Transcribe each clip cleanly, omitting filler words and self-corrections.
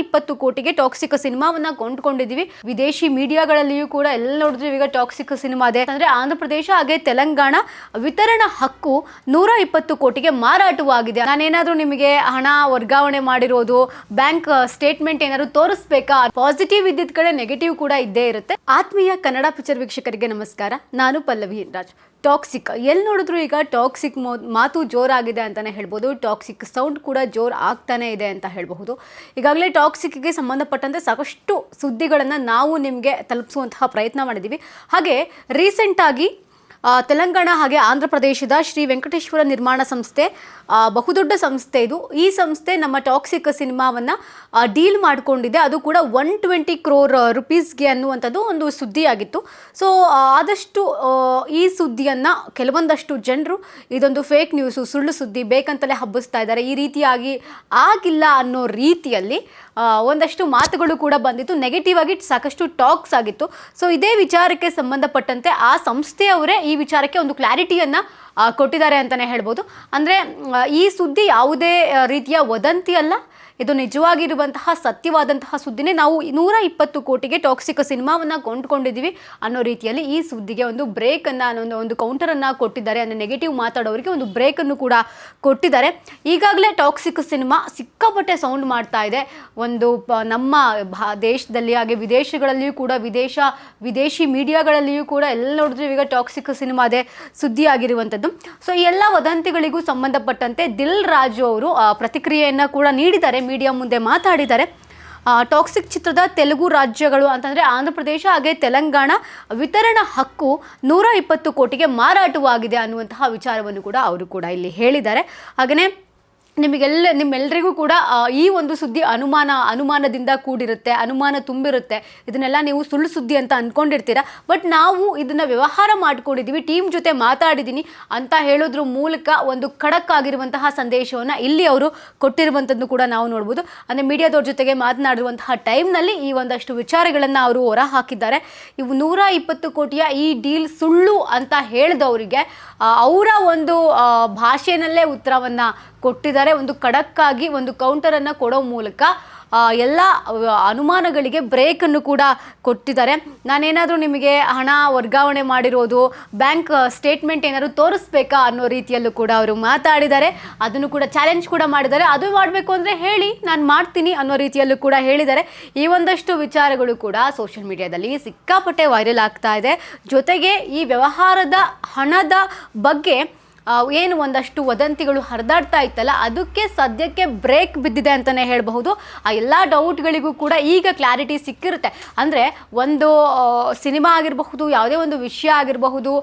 120 ಕೋಟಿಗೆ ಟಾಕ್ಸಿಕ್ ಸಿನಿಮಾವನ್ನ ಕೊಂಡ್ಕೊಂಡಿದೀವಿ. ವಿದೇಶಿ ಮೀಡಿಯಾಗಳಲ್ಲಿಯೂ ಕೂಡ ಎಲ್ಲ ನೋಡಿದ್ವಿ ಈಗ ಟಾಕ್ಸಿಕ್ ಸಿನಿಮಾ ಇದೆ ಅಂದ್ರೆ ಆಂಧ್ರ ಪ್ರದೇಶ ಹಾಗೆ ತೆಲಂಗಾಣ ವಿತರಣಾ ಹಕ್ಕು 120 ಕೋಟಿಗೆ ಮಾರಾಟವಾಗಿದೆ. ನಾನೇನಾದ್ರೂ ನಿಮಗೆ ಹಣ ವರ್ಗಾವಣೆ ಮಾಡಿರೋದು ಬ್ಯಾಂಕ್ ಸ್ಟೇಟ್ಮೆಂಟ್ ಏನಾದ್ರು ತೋರಿಸ್ಬೇಕಾ? ಪಾಸಿಟಿವ್ ಇದ್ದಿದ್ದ ಕಡೆ ನೆಗೆಟಿವ್ ಕೂಡ ಇದ್ದೇ ಇರುತ್ತೆ. ಆತ್ಮೀಯ ಕನ್ನಡ ಪಿಕ್ಚರ್ ವೀಕ್ಷಕರಿಗೆ ನಮಸ್ಕಾರ, ನಾನು ಪಲ್ಲವಿ ರಾಜ್. ಟಾಕ್ಸಿಕ್ ಎಲ್ಲಿ ನೋಡಿದ್ರು ಈಗ ಟಾಕ್ಸಿಕ್ ಮಾತು ಜೋರಾಗಿದೆ ಅಂತಾನೆ ಹೇಳ್ಬೋದು. ಟಾಕ್ಸಿಕ್ ಸೌಂಡ್ ಕೂಡ ಜೋರ್ ಆಗ್ತಾನೆ ಇದೆ ಅಂತ ಹೇಳಬಹುದು. ಈಗಾಗಲೇ ಟಾಕ್ಸಿಕ್ಗೆ ಸಂಬಂಧಪಟ್ಟಂತೆ ಸಾಕಷ್ಟು ಸುದ್ದಿಗಳನ್ನು ನಾವು ನಿಮಗೆ ತಲುಪಿಸುವಂತಹ ಪ್ರಯತ್ನ ಮಾಡಿದ್ದೀವಿ. ಹಾಗೆ ರೀಸೆಂಟಾಗಿ ತೆಲಂಗಾಣ ಹಾಗೆ ಆಂಧ್ರ ಪ್ರದೇಶದ ಶ್ರೀ ವೆಂಕಟೇಶ್ವರ ನಿರ್ಮಾಣ ಸಂಸ್ಥೆ ಬಹುದೊಡ್ಡ ಸಂಸ್ಥೆ ಇದು. ಈ ಸಂಸ್ಥೆ ನಮ್ಮ ಟಾಕ್ಸಿಕ್ ಸಿನಿಮಾವನ್ನು ಡೀಲ್ ಮಾಡಿಕೊಂಡಿದೆ. ಅದು ಕೂಡ 120 crore ರುಪೀಸ್ಗೆ ಅನ್ನುವಂಥದ್ದು ಒಂದು ಸುದ್ದಿಯಾಗಿತ್ತು. ಸೊ ಆದಷ್ಟು ಈ ಸುದ್ದಿಯನ್ನು ಕೆಲವೊಂದಷ್ಟು ಜನರು ಇದೊಂದು ಫೇಕ್ ನ್ಯೂಸು, ಸುಳ್ಳು ಸುದ್ದಿ ಬೇಕಂತಲೇ ಹಬ್ಬಿಸ್ತಾ ಇದ್ದಾರೆ. ಈ ರೀತಿಯಾಗಿ ಆಗಿಲ್ಲ ಅನ್ನೋ ರೀತಿಯಲ್ಲಿ ಒಂದಷ್ಟು ಮಾತುಗಳು ಕೂಡ ಬಂದಿತ್ತು. ನೆಗೆಟಿವ್ ಆಗಿ ಸಾಕಷ್ಟು ಟಾಕ್ಸ್ ಆಗಿತ್ತು. ಸೊ ಇದೇ ವಿಚಾರಕ್ಕೆ ಸಂಬಂಧಪಟ್ಟಂತೆ ಆ ಸಂಸ್ಥೆಯವರೇ ಈ ವಿಚಾರಕ್ಕೆ ಒಂದು ಕ್ಲಾರಿಟಿಯನ್ನು ಕೊಟ್ಟಿದ್ದಾರೆ ಅಂತಲೇ ಹೇಳ್ಬೋದು. ಅಂದರೆ ಈ ಸುದ್ದಿ ಯಾವುದೇ ರೀತಿಯ ವದಂತಿ ಅಲ್ಲ, ಇದು ನಿಜವಾಗಿರುವಂತಹ ಸತ್ಯವಾದಂತಹ ಸುದ್ದಿನೇ. ನಾವು 120 ಕೋಟಿಗೆ ಟಾಕ್ಸಿಕ್ ಸಿನಿಮಾವನ್ನು ಕೊಂಡ್ಕೊಂಡಿದ್ದೀವಿ ಅನ್ನೋ ರೀತಿಯಲ್ಲಿ ಈ ಸುದ್ದಿಗೆ ಒಂದು ಬ್ರೇಕನ್ನು ಒಂದು ಕೌಂಟರನ್ನು ಕೊಟ್ಟಿದ್ದಾರೆ. ಅಂದರೆ ನೆಗೆಟಿವ್ ಮಾತಾಡೋರಿಗೆ ಒಂದು ಬ್ರೇಕನ್ನು ಕೂಡ ಕೊಟ್ಟಿದ್ದಾರೆ. ಈಗಾಗಲೇ ಟಾಕ್ಸಿಕ್ ಸಿನಿಮಾ ಸಿಕ್ಕಾಪಟ್ಟೆ ಸೌಂಡ್ ಮಾಡ್ತಾ ಇದೆ. ಒಂದು ನಮ್ಮ ದೇಶದಲ್ಲಿ ಹಾಗೆ ವಿದೇಶಗಳಲ್ಲಿಯೂ ಕೂಡ ವಿದೇಶಿ ಮೀಡಿಯಾಗಳಲ್ಲಿಯೂ ಕೂಡ ಎಲ್ಲ ನೋಡಿದ್ವಿ ಈಗ ಟಾಕ್ಸಿಕ್ ಸಿನಿಮಾ ಅದೇ ಸುದ್ದಿ ಆಗಿರುವಂಥದ್ದು. ಸೊ ಈ ಎಲ್ಲ ವದಂತಿಗಳಿಗೂ ಸಂಬಂಧಪಟ್ಟಂತೆ ದಿಲ್ ರಾಜು ಅವರು ಪ್ರತಿಕ್ರಿಯೆಯನ್ನು ಕೂಡ ನೀಡಿದ್ದಾರೆ, ಮೀಡಿಯಾ ಮುಂದೆ ಮಾತಾಡಿದ್ದಾರೆ. ಟಾಕ್ಸಿಕ್ ಚಿತ್ರದ ತೆಲುಗು ರಾಜ್ಯಗಳು ಅಂತಂದರೆ ಆಂಧ್ರ ಪ್ರದೇಶ ಹಾಗೆ ತೆಲಂಗಾಣ ವಿತರಣಾ ಹಕ್ಕು 120 ಕೋಟಿಗೆ ಮಾರಾಟವಾಗಿದೆ ಅನ್ನುವಂತಹ ವಿಚಾರವನ್ನು ಕೂಡ ಅವರು ಕೂಡ ಇಲ್ಲಿ ಹೇಳಿದ್ದಾರೆ. ಹಾಗೆಯೇ ನಿಮ್ಮೆಲ್ಲರಿಗೂ ಕೂಡ ಈ ಒಂದು ಸುದ್ದಿ ಅನುಮಾನದಿಂದ ಕೂಡಿರುತ್ತೆ, ಅನುಮಾನ ತುಂಬಿರುತ್ತೆ. ಇದನ್ನೆಲ್ಲ ನೀವು ಸುಳ್ಳು ಸುದ್ದಿ ಅಂತ ಅಂದ್ಕೊಂಡಿರ್ತೀರ. ಬಟ್ ನಾವು ಇದನ್ನು ವ್ಯವಹಾರ ಮಾಡ್ಕೊಂಡಿದ್ದೀವಿ, ಟೀಮ್ ಜೊತೆ ಮಾತಾಡಿದ್ದೀನಿ ಅಂತ ಹೇಳೋದ್ರ ಮೂಲಕ ಒಂದು ಖಡಕ್ ಆಗಿರುವಂತಹ ಸಂದೇಶವನ್ನು ಇಲ್ಲಿ ಅವರು ಕೊಟ್ಟಿರುವಂಥದ್ದು ಕೂಡ ನಾವು ನೋಡ್ಬೋದು. ಅಂದರೆ ಮೀಡಿಯಾದವ್ರ ಜೊತೆಗೆ ಮಾತನಾಡಿರುವಂತಹ ಟೈಮ್ನಲ್ಲಿ ಈ ಒಂದಷ್ಟು ವಿಚಾರಗಳನ್ನು ಅವರು ಹೊರ ಹಾಕಿದ್ದಾರೆ. ಇವು 120 ಕೋಟಿಯ ಈ ಡೀಲ್ ಸುಳ್ಳು ಅಂತ ಹೇಳಿದವರಿಗೆ ಅವರ ಒಂದು ಭಾಷೆಯಲ್ಲೇ ಉತ್ತರವನ್ನು ಕೊಟ್ಟಿದ್ದಾರೆ. ಒಂದು ಖಡಕ್ಕಾಗಿ ಒಂದು ಕೌಂಟರನ್ನು ಕೊಡೋ ಮೂಲಕ ಎಲ್ಲ ಅನುಮಾನಗಳಿಗೆ ಬ್ರೇಕನ್ನು ಕೂಡ ಕೊಟ್ಟಿದ್ದಾರೆ. ನಾನೇನಾದರೂ ನಿಮಗೆ ಹಣ ವರ್ಗಾವಣೆ ಮಾಡಿರೋದು ಬ್ಯಾಂಕ್ ಸ್ಟೇಟ್ಮೆಂಟ್ ಏನಾದರೂ ತೋರಿಸ್ಬೇಕಾ ಅನ್ನೋ ರೀತಿಯಲ್ಲೂ ಕೂಡ ಅವರು ಮಾತಾಡಿದ್ದಾರೆ. ಅದನ್ನು ಕೂಡ ಚಾಲೆಂಜ್ ಕೂಡ ಮಾಡಿದ್ದಾರೆ. ಅದು ಮಾಡಬೇಕು ಅಂದರೆ ಹೇಳಿ, ನಾನು ಮಾಡ್ತೀನಿ ಅನ್ನೋ ರೀತಿಯಲ್ಲೂ ಕೂಡ ಹೇಳಿದ್ದಾರೆ. ಈ ಒಂದಷ್ಟು ವಿಚಾರಗಳು ಕೂಡ ಸೋಷಿಯಲ್ ಮೀಡಿಯಾದಲ್ಲಿ ಸಿಕ್ಕಾಪಟ್ಟೆ ವೈರಲ್ ಆಗ್ತಾ ಇದೆ. ಜೊತೆಗೆ ಈ ವ್ಯವಹಾರದ ಹಣದ ಬಗ್ಗೆ ಏನು ಒಂದಷ್ಟು ವದಂತಿಗಳು ಹರಿದಾಡ್ತಾ ಇತ್ತಲ್ಲ, ಅದಕ್ಕೆ ಸದ್ಯಕ್ಕೆ ಬ್ರೇಕ್ ಬಿದ್ದಿದೆ ಅಂತಲೇ ಹೇಳಬಹುದು. ಆ ಎಲ್ಲ ಡೌಟ್ಗಳಿಗೂ ಕೂಡ ಈಗ ಕ್ಲಾರಿಟಿ ಸಿಕ್ಕಿರುತ್ತೆ. ಅಂದರೆ ಒಂದು ಸಿನಿಮಾ ಆಗಿರಬಹುದು, ಯಾವುದೇ ಒಂದು ವಿಷಯ ಆಗಿರಬಹುದು,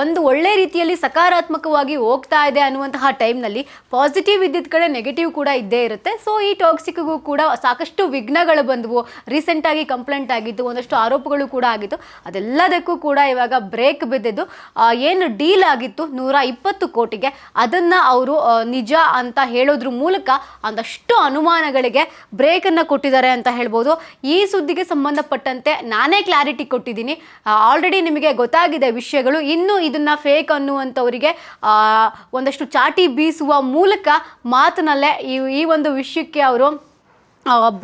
ಒಂದು ಒಳ್ಳೆ ರೀತಿಯಲ್ಲಿ ಸಕಾರಾತ್ಮಕವಾಗಿ ಹೋಗ್ತಾ ಇದೆ ಅನ್ನುವಂತಹ ಟೈಮ್ನಲ್ಲಿ ಪಾಸಿಟಿವ್ ಇದ್ದಿದ್ದ ಕಡೆ ನೆಗೆಟಿವ್ ಕೂಡ ಇದ್ದೇ ಇರುತ್ತೆ. ಸೊ ಈ ಟಾಕ್ಸಿಕ್ಗೂ ಕೂಡ ಸಾಕಷ್ಟು ವಿಘ್ನಗಳು ಬಂದವು. ರೀಸೆಂಟಾಗಿ ಕಂಪ್ಲೇಂಟ್ ಆಗಿತ್ತು, ಒಂದಷ್ಟು ಆರೋಪಗಳು ಕೂಡ ಆಗಿತ್ತು. ಅದೆಲ್ಲದಕ್ಕೂ ಕೂಡ ಇವಾಗ ಬ್ರೇಕ್ ಬಿದ್ದಿದ್ದು. ಏನು ಡೀಲ್ ಆಗಿತ್ತು 120 ಕೋಟಿಗೆ, ಅದನ್ನು ಅವರು ನಿಜ ಅಂತ ಹೇಳೋದ್ರ ಮೂಲಕ ಒಂದಷ್ಟು ಅನುಮಾನಗಳಿಗೆ ಬ್ರೇಕನ್ನು ಕೊಟ್ಟಿದ್ದಾರೆ ಅಂತ ಹೇಳ್ಬೋದು. ಈ ಸುದ್ದಿಗೆ ಸಂಬಂಧಪಟ್ಟಂತೆ ನಾನೇ ಕ್ಲಾರಿಟಿ ಕೊಟ್ಟಿದ್ದೀನಿ. ಆಲ್ರೆಡಿ ನಿಮಗೆ ಗೊತ್ತಾಗಿದೆ ವಿಷಯಗಳು. ಇನ್ನು ಇದನ್ನು ಫೇಕ್ ಅನ್ನುವಂಥವರಿಗೆ ಒಂದಷ್ಟು ಚಾಟಿ ಬೀಸುವ ಮೂಲಕ ಮಾತಿನಲ್ಲೇ ಈ ಒಂದು ವಿಷಯಕ್ಕೆ ಅವರು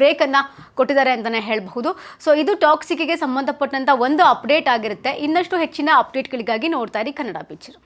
ಬ್ರೇಕನ್ನು ಕೊಟ್ಟಿದ್ದಾರೆ ಅಂತಲೇ ಹೇಳಬಹುದು. ಸೊ ಇದು ಟಾಕ್ಸಿಕ್ಗೆ ಸಂಬಂಧಪಟ್ಟಂಥ ಒಂದು ಅಪ್ಡೇಟ್ ಆಗಿರುತ್ತೆ. ಇನ್ನಷ್ಟು ಹೆಚ್ಚಿನ ಅಪ್ಡೇಟ್ಗಳಿಗಾಗಿ ನೋಡ್ತಾ ಇರಿ ಕನ್ನಡ ಪಿಕ್ಚರ್.